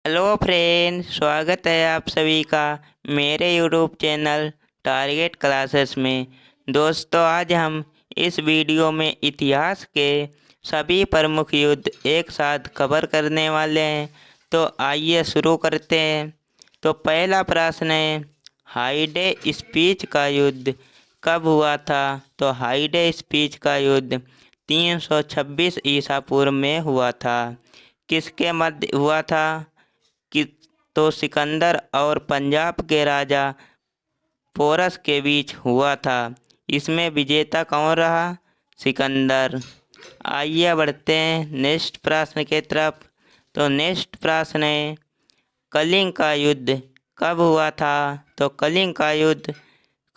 Hello friend, स्वागत है आप सभी का मेरे यूट्यूब चैनल टारगेट क्लासेस में। दोस्तों, आज हम इस वीडियो में इतिहास के सभी प्रमुख युद्ध एक साथ कवर करने वाले हैं। तो आइए शुरू करते हैं। तो पहला प्रश्न है, हाइडे स्पीच का युद्ध कब हुआ था? तो हाइडे स्पीच का युद्ध 326 ईसा पूर्व में हुआ था। किसके मध्य हुआ था? कि तो सिकंदर और पंजाब के राजा पोरस के बीच हुआ था। इसमें विजेता कौन रहा? सिकंदर। आइए बढ़ते हैं नेक्स्ट प्रश्न के तरफ। तो नेक्स्ट प्रश्न है, कलिंग का युद्ध कब हुआ था? तो कलिंग का युद्ध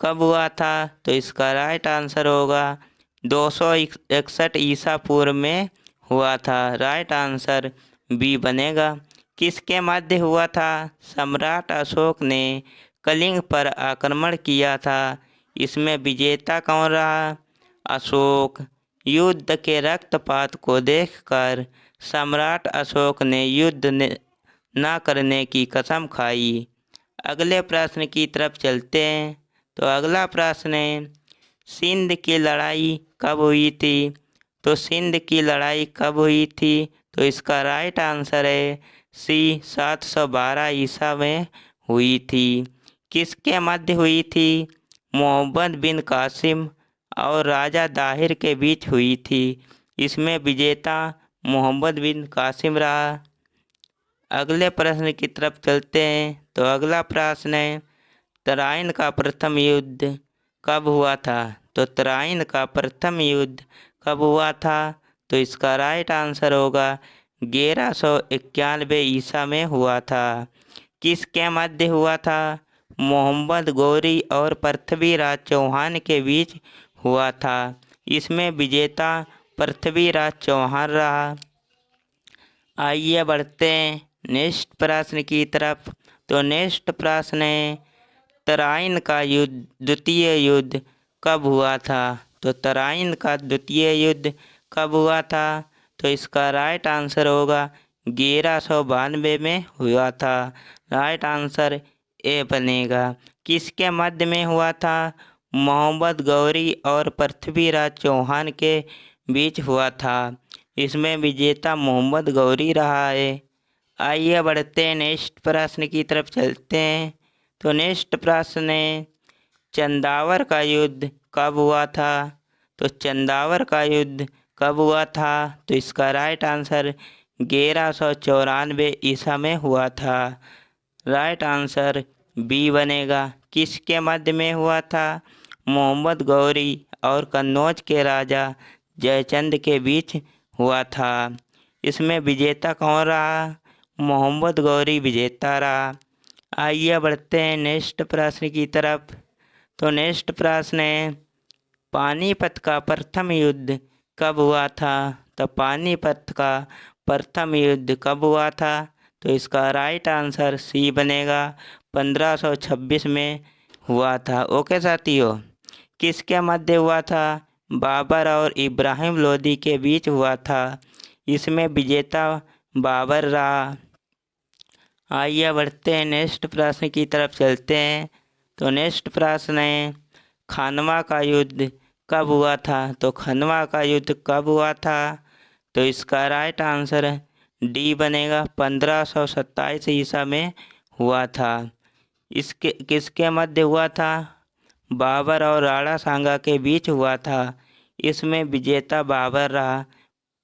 कब हुआ था? तो इसका राइट आंसर होगा 261 ईसा पूर्व में हुआ था। राइट आंसर बी बनेगा। किसके मध्य हुआ था? सम्राट अशोक ने कलिंग पर आक्रमण किया था। इसमें विजेता कौन रहा? अशोक। युद्ध के रक्तपात को देखकर सम्राट अशोक ने युद्ध न करने की कसम खाई। अगले प्रश्न की तरफ चलते हैं। तो अगला प्रश्न है, सिंध की लड़ाई कब हुई थी? तो सिंध की लड़ाई कब हुई थी? तो इसका राइट आंसर है सी, 712 ईसा में हुई थी। किसके मध्य हुई थी? मोहम्मद बिन कासिम और राजा दाहिर के बीच हुई थी। इसमें विजेता मोहम्मद बिन कासिम रहा। अगले प्रश्न की तरफ चलते हैं। तो अगला प्रश्न है, तराइन का प्रथम युद्ध कब हुआ था? तो तराइन का प्रथम युद्ध कब हुआ था? तो इसका राइट आंसर होगा 1191 ईसा में हुआ था। किसके मध्य हुआ था? मोहम्मद गौरी और पृथ्वीराज चौहान के बीच हुआ था। इसमें विजेता पृथ्वीराज चौहान रहा। आइए बढ़ते हैं नेक्स्ट प्रश्न की तरफ। तो नेक्स्ट प्रश्न है, तराइन का युद्ध द्वितीय युद्ध कब हुआ था? तो तराइन का द्वितीय युद्ध कब हुआ था? तो इसका राइट आंसर होगा 1192 में हुआ था। राइट आंसर ए बनेगा। किसके मध्य में हुआ था? मोहम्मद गौरी और पृथ्वीराज चौहान के बीच हुआ था। इसमें विजेता मोहम्मद गौरी रहा है। आइए बढ़ते हैं नेक्स्ट प्रश्न की तरफ चलते हैं। तो नेक्स्ट प्रश्न है, चंदावर का युद्ध कब हुआ था? तो चंदावर का युद्ध कब हुआ था? तो इसका राइट आंसर 1194 ईसा में हुआ था। राइट आंसर बी बनेगा। किसके मध्य में हुआ था? मोहम्मद गौरी और कन्नौज के राजा जयचंद के बीच हुआ था। इसमें विजेता कौन रहा? मोहम्मद गौरी विजेता रहा। आइए बढ़ते हैं नेक्स्ट प्रश्न की तरफ। तो नेक्स्ट प्रश्न है, पानीपत का प्रथम युद्ध कब हुआ था? तो पानीपत का प्रथम युद्ध कब हुआ था? तो इसका राइट आंसर सी बनेगा, 1526 में हुआ था। ओके साथियों, किसके मध्य हुआ था? बाबर और इब्राहिम लोदी के बीच हुआ था। इसमें विजेता बाबर रहा। आइए बढ़ते हैं नेक्स्ट प्रश्न की तरफ चलते हैं। तो नेक्स्ट प्रश्न है, खानवा का युद्ध कब हुआ था? तो खानवा का युद्ध कब हुआ था? तो इसका राइट आंसर डी बनेगा, 1527 ईसा में हुआ था। इसके किसके मध्य हुआ था? बाबर और राणा सांगा के बीच हुआ था। इसमें विजेता बाबर रहा।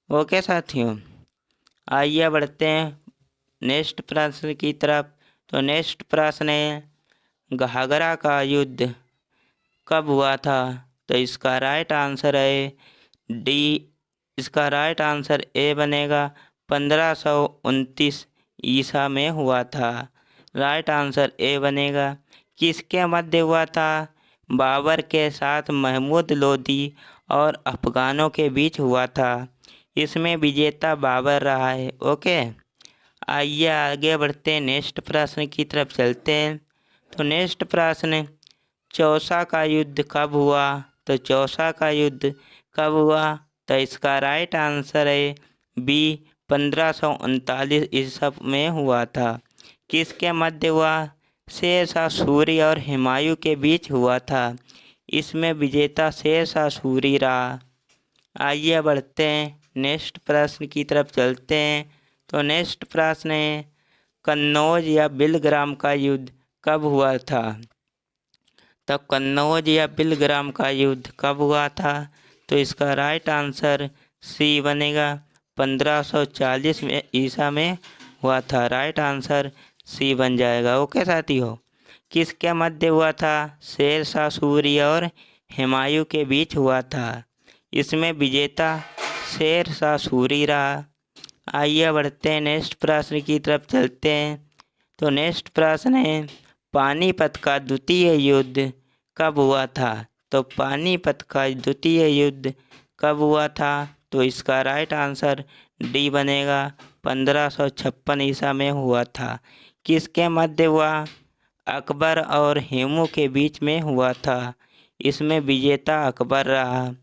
ओके साथियों, आइए बढ़ते हैं नेक्स्ट प्रश्न की तरफ। तो नेक्स्ट प्रश्न है, घाघरा का युद्ध कब हुआ था? तो इसका राइट आंसर है डी। इसका राइट आंसर ए बनेगा, 1529 ईसा में हुआ था। राइट आंसर ए बनेगा। किसके मध्य हुआ था? बाबर के साथ महमूद लोदी और अफगानों के बीच हुआ था। इसमें विजेता बाबर रहा है। ओके, आइए आगे बढ़ते हैं नेक्स्ट प्रश्न की तरफ चलते हैं। तो नेक्स्ट प्रश्न, चौसा का युद्ध कब हुआ? तो चौसा का युद्ध कब हुआ? तो इसका राइट आंसर है बी, 1539 ईसा में हुआ था। किसके मध्य हुआ? शेर शाह सूरी और हुमायूं के बीच हुआ था। इसमें विजेता शेर शाह सूरी रहा। आइए बढ़ते हैं, नेक्स्ट प्रश्न की तरफ चलते हैं। तो नेक्स्ट प्रश्न है, कन्नौज या बिलग्राम का युद्ध कब हुआ था? तो कन्नौज या बिलग्राम का युद्ध कब हुआ था? तो इसका राइट आंसर सी बनेगा। 1540 में ईसा में हुआ था। राइट आंसर सी बन जाएगा। ओके साथियों, किसके मध्य हुआ था? शेर शाह सूरी और हुमायूं के बीच हुआ था। इसमें विजेता शेर शाह सूरी रहा। आइए बढ़ते हैं, नेक्स्ट प्रश्न की तरफ चलते हैं। तो नेक्स्ट प्रश्न है, पानीपत का द्वितीय युद्ध कब हुआ था? तो पानीपत का द्वितीय युद्ध कब हुआ था? तो इसका राइट आंसर डी बनेगा। 1556 ईसा में हुआ था। किसके मध्य हुआ? अकबर और हुमायूं के बीच में हुआ था। इसमें विजेता अकबर रहा।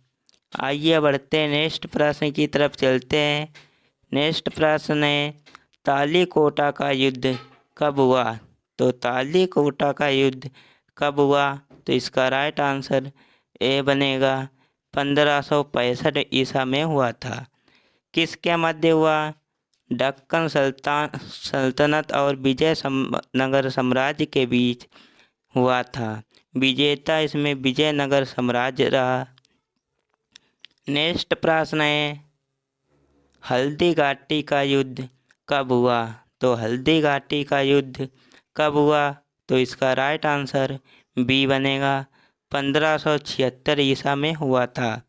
आइए बढ़ते हैं, नेक्स्ट प्रश्न की तरफ चलते हैं। नेक्स्ट प्रश्न है, तालीकोटा का युद्ध कब हुआ? तो तालीकोटा का युद्ध कब हुआ? तो इसका राइट आंसर ए बनेगा। 1565 ईसा में हुआ था। किसके मध्य हुआ? दक्कन सल्तनत और विजयनगर साम्राज्य के बीच हुआ था। विजेता इसमें विजयनगर साम्राज्य रहा। नेक्स्ट प्रश्न है, हल्दी घाटी का युद्ध कब हुआ? तो हल्दी घाटी का युद्ध कब हुआ? तो इसका राइट आंसर बी बनेगा। 1576 ईसा में हुआ था।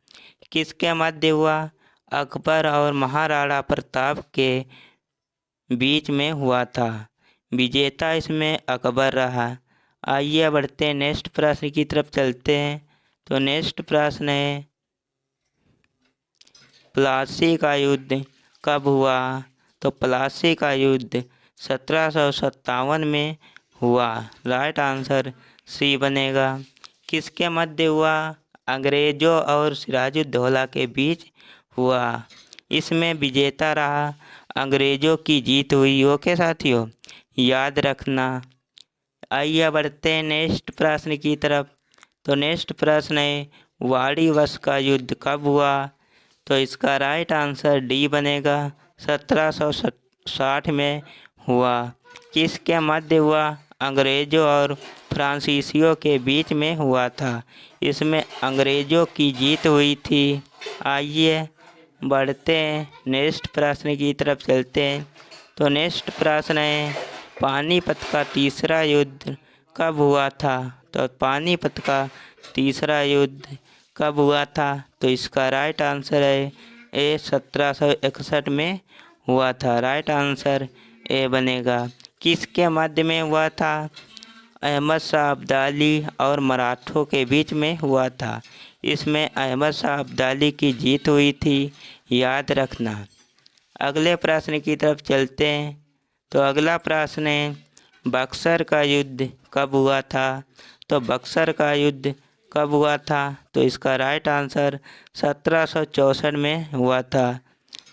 किसके मध्य हुआ? अकबर और महाराणा प्रताप के बीच में हुआ था। विजेता इसमें अकबर रहा। आइए बढ़ते हैं, नेक्स्ट प्रश्न की तरफ चलते हैं। तो नेक्स्ट प्रश्न है, प्लासी का युद्ध कब हुआ? तो प्लासी का युद्ध 1757 में हुआ। राइट आंसर सी बनेगा। किसके मध्य हुआ? अंग्रेजों और सिराजुद्दौला के बीच हुआ। इसमें विजेता रहा अंग्रेजों की जीत हुई। ओके साथियों, याद रखना। आइए बढ़ते हैं नेक्स्ट प्रश्न की तरफ। तो नेक्स्ट प्रश्न है, वाड़ीवश का युद्ध कब हुआ? तो इसका राइट आंसर डी बनेगा। 1760 में हुआ। किसके मध्य हुआ? अंग्रेजों और फ्रांसीसियों के बीच में हुआ था। इसमें अंग्रेजों की जीत हुई थी। आइए बढ़ते हैं, नेक्स्ट प्रश्न की तरफ चलते हैं। तो नेक्स्ट प्रश्न है, पानीपत का तीसरा युद्ध कब हुआ था? तो पानीपत का तीसरा युद्ध कब हुआ था? तो इसका राइट आंसर है ए 1761 में हुआ था। राइट आंसर ए बनेगा। किसके मध्य में हुआ था? अहमद शाह अब्दाली और मराठों के बीच में हुआ था। इसमें अहमद शाह अब्दाली की जीत हुई थी। याद रखना। अगले प्रश्न की तरफ चलते हैं। तो अगला प्रश्न है, बक्सर का युद्ध कब हुआ था? तो बक्सर का युद्ध कब हुआ था? तो इसका राइट आंसर 1764 में हुआ था।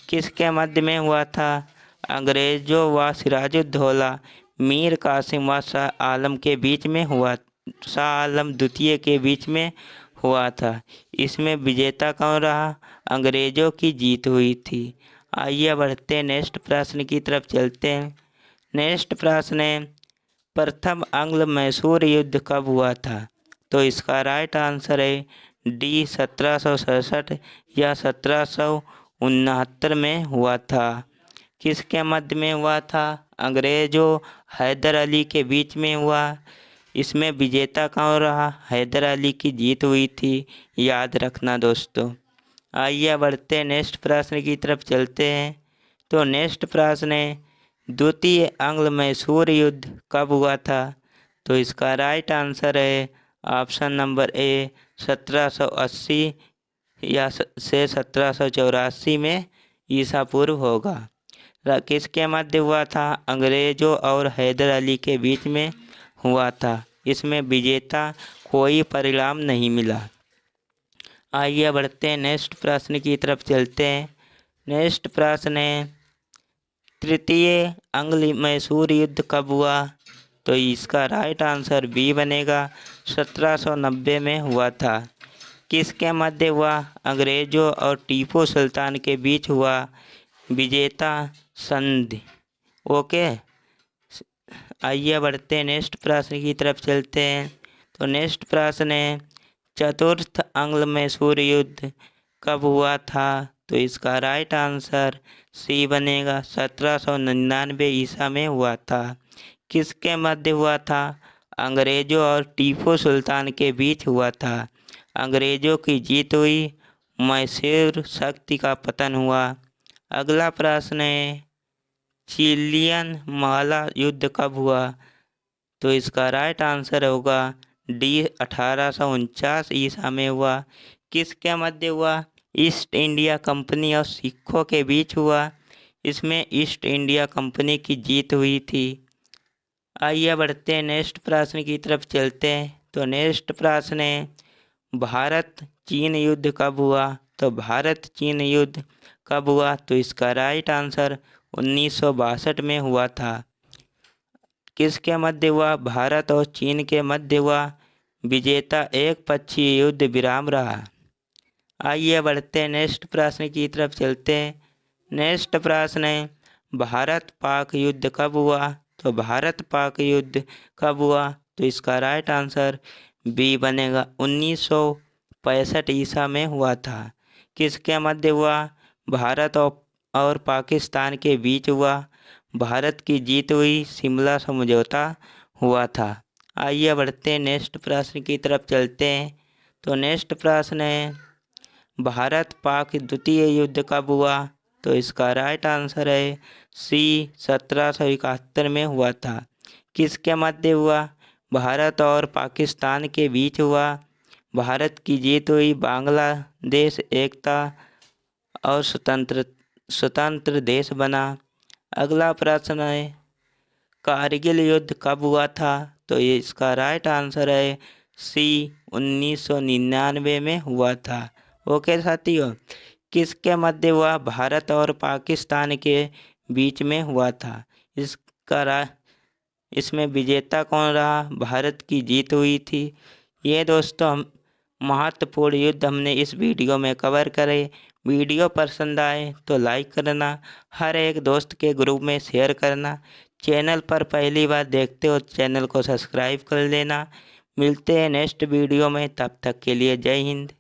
किसके मध्य में हुआ था? अंग्रेजों व सिराजुद्दौला मीर कासिम व शाह आलम के बीच में हुआ। शाह आलम द्वितीय के बीच में हुआ था। इसमें विजेता कौन रहा? अंग्रेजों की जीत हुई थी। आइए बढ़ते हैं, नेक्स्ट प्रश्न की तरफ चलते हैं। नेक्स्ट प्रश्न है, प्रथम आंग्ल मैसूर युद्ध कब हुआ था? तो इसका राइट आंसर है डी 1767 या 1769 में हुआ था। किसके मध्य में हुआ था? अंग्रेजों हैदर अली के बीच में हुआ। इसमें विजेता कौन रहा? हैदर अली की जीत हुई थी। याद रखना दोस्तों। आइए बढ़ते हैं, नेक्स्ट प्रश्न की तरफ चलते हैं। तो नेक्स्ट प्रश्न है, द्वितीय आंग्ल मैसूर युद्ध कब हुआ था? तो इसका राइट आंसर है ऑप्शन नंबर ए 1780 या से 1784 में ईसा पूर्व होगा। किसके मध्य हुआ था? अंग्रेजों और हैदर अली के बीच में हुआ था। इसमें विजेता कोई परिणाम नहीं मिला। आइए बढ़ते हैं, नेक्स्ट प्रश्न की तरफ चलते हैं। नेक्स्ट प्रश्न है, तृतीय अंग्ल मैसूर युद्ध कब हुआ? तो इसका राइट आंसर बी बनेगा, 1790 में हुआ था। किसके मध्य हुआ? अंग्रेजों और टीपू सुल्तान के बीच हुआ विजेता संधि। ओके, आइए बढ़ते हैं नेक्स्ट प्रश्न की तरफ चलते हैं। तो नेक्स्ट प्रश्न है, चतुर्थ अंग्ल मैसूर युद्ध कब हुआ था? तो इसका राइट आंसर सी बनेगा, 1799 ईसा में हुआ था। किसके मध्य हुआ था? अंग्रेजों और टीपू सुल्तान के बीच हुआ था। अंग्रेजों की जीत हुई, मैसूर शक्ति का पतन हुआ। अगला प्रश्न है, चिलियन माला युद्ध कब हुआ? तो इसका राइट आंसर होगा डी, 1849 ईसा में हुआ। किसके मध्य हुआ? ईस्ट इंडिया कंपनी और सिखों के बीच हुआ। इसमें ईस्ट इंडिया कंपनी की जीत हुई थी। आइए बढ़ते हैं नेक्स्ट प्रश्न की तरफ चलते हैं। तो नेक्स्ट प्रश्न है, भारत चीन युद्ध कब हुआ? तो भारत चीन युद्ध कब हुआ? तो इसका राइट आंसर 1962 में हुआ था। किसके मध्य हुआ? भारत और चीन के मध्य हुआ। विजेता एक पक्षीय युद्ध विराम रहा। आइए बढ़ते हैं नेक्स्ट प्रश्न की तरफ चलते हैं। नेक्स्ट प्रश्न है, भारत पाक युद्ध कब हुआ? तो भारत पाक युद्ध कब हुआ? तो इसका राइट आंसर बी बनेगा, 1965 ईसा में हुआ था। किसके मध्य हुआ? भारत और पाकिस्तान के बीच हुआ। भारत की जीत हुई, शिमला समझौता हुआ था। आइए बढ़ते हैं नेक्स्ट प्रश्न की तरफ चलते हैं। तो नेक्स्ट प्रश्न है, भारत पाक द्वितीय युद्ध कब हुआ? तो इसका राइट आंसर है सी, 1771 में हुआ था। किसके मध्य हुआ? भारत और पाकिस्तान के बीच हुआ। भारत की जीत हुई, बांग्लादेश एकता और स्वतंत्र देश बना। अगला प्रश्न है, कारगिल युद्ध कब हुआ था? तो ये इसका राइट आंसर है सी, 1999 में हुआ था। ओके साथियों, किसके मध्य हुआ? भारत और पाकिस्तान के बीच में हुआ था। इसमें विजेता कौन रहा? भारत की जीत हुई थी। ये दोस्तों हम महत्वपूर्ण युद्ध हमने इस वीडियो में कवर करे। वीडियो पसंद आए तो लाइक करना, हर एक दोस्त के ग्रुप में शेयर करना। चैनल पर पहली बार देखते हो चैनल को सब्सक्राइब कर लेना। मिलते हैं नेक्स्ट वीडियो में, तब तक के लिए जय हिंद।